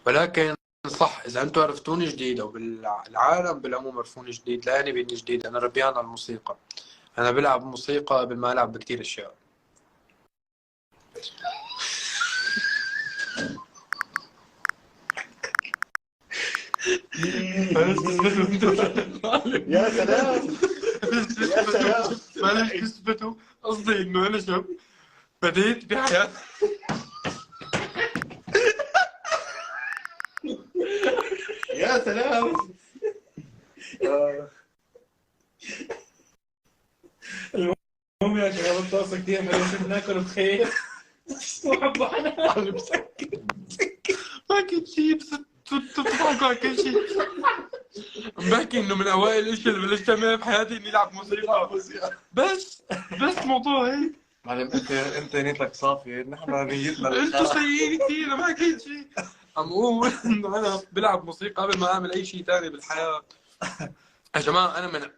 ولكن صح، اذا انتم عرفتوني جديد او بالعالم بالعموم عرفوني جديد، لاني باني جديد انا ربيان على الموسيقى. انا بلعب موسيقى قبل ما العب بكثير اشياء. بلاش تثبتوا انتوا. يا سلام يا سلام. بلاش تثبتوا. قصدي انه انا شاب بديت بحياتي. يا سلام. المهم يا شباب الطاسه كثير حلوه، كنا ناكل بخير وحبوا حنان. ما كنت شيء، بس تضحكوا على كل شيء. بحكي انه من اوائل الاشياء اللي بلشت اعملها بحياتي اني العب موسيقى. بس موضوع هيك. معلم انت نيتك صافيه، نحن نيتنا انتوا سيئين كثير، انا ما حكيت شيء. عم اقول انه انا بلعب موسيقى قبل ما اعمل اي شيء ثاني بالحياه. يا جماعه انا من